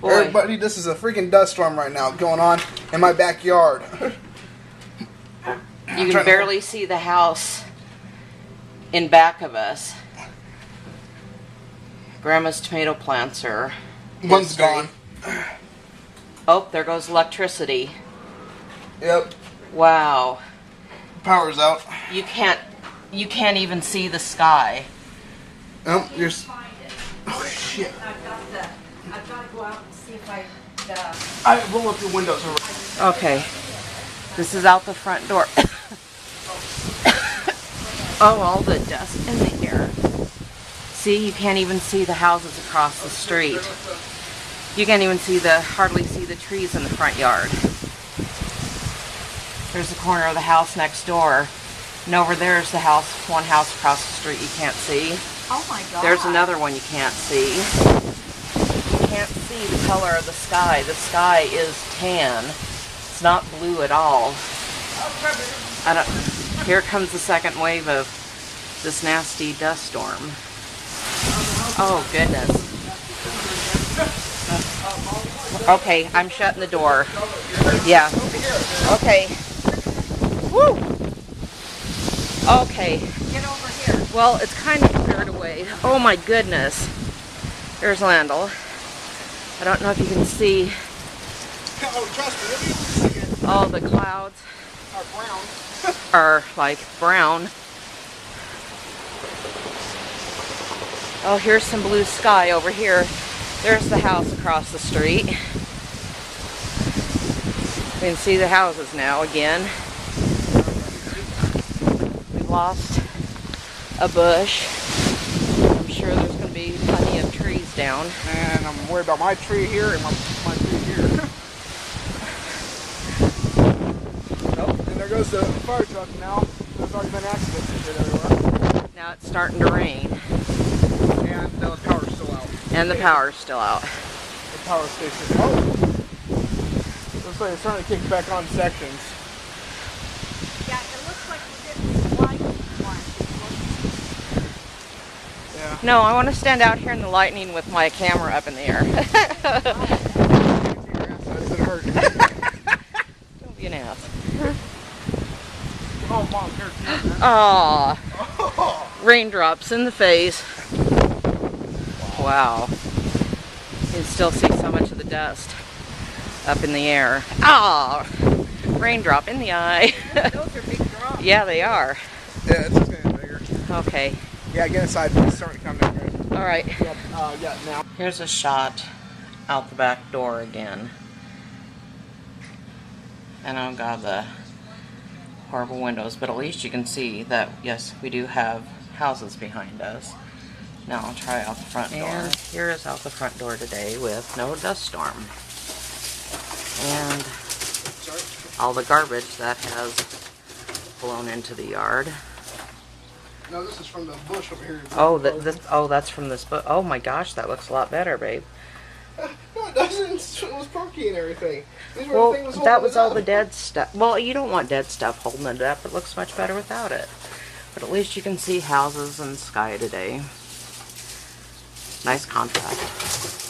boy. Everybody, this is a freaking dust storm right now going on in my backyard. You can barely see the house in back of us. Grandma's tomato plants are... One's gone. Oh, there goes electricity. Yep. Wow. Power's out. You can't even see the sky. Oh, you're... Oh, shit. I've got to go out and see if I roll up your windows over. Okay. This is out the front door. Oh, all the dust in the air. See, you can't even see the houses across the street. You can't even see hardly see the trees in the front yard. There's the corner of the house next door. And over there's the house, one house across the street you can't see. Oh my God. There's another one you can't see. You can't see the color of the sky. The sky is tan. It's not blue at all. Here comes the second wave of this nasty dust storm. Oh, goodness. Okay, I'm shutting the door. Yeah. Okay. Woo! Okay. Get over here. Well, it's kind of cleared away. Oh my goodness. There's Landel. I don't know if you can see. Oh, trust me, you'll be able to see it. All the clouds Are brown. are like brown. Oh, here's some blue sky over here. There's the house across the street. We can see the houses now again. We've lost a bush. I'm sure there's going to be plenty of trees down. And I'm worried about my tree here and my tree here. Oh, and there goes the fire truck now. There's already been accidents and shit everywhere. Now it's starting to rain. And the power's still out. And the power's still out. The power station. Oh! Looks like it's starting to kick back on sections. Yeah, it looks like we're getting some light one. Yeah. No, I want to stand out here in the lightning with my camera up in the air. Doesn't hurt. Don't be an ass. Oh, Mom, here. Aww. Oh. Raindrops in the face. Wow. You can still see so much of the dust up in the air. Ah, raindrop in the eye. Those are big drops. Yeah, they are. Yeah, it's just getting bigger. Okay. Yeah, get inside. It's starting to come down here. All right. Yeah, now. Here's a shot out the back door again. And oh God, the horrible windows. But at least you can see that, yes, we do have houses behind us. Now I'll try out the front door. And here is out the front door today with no dust storm. And all the garbage that has blown into the yard. No, this is from the bush over here. Oh, that's from this book. Oh my gosh, that looks a lot better, babe. No, it doesn't. It was porky and everything. These were the Well, things that holding was it all up. the dead stuff. Well, you don't want dead stuff holding it up. It looks much better without it. But at least you can see houses and sky today. Nice contrast.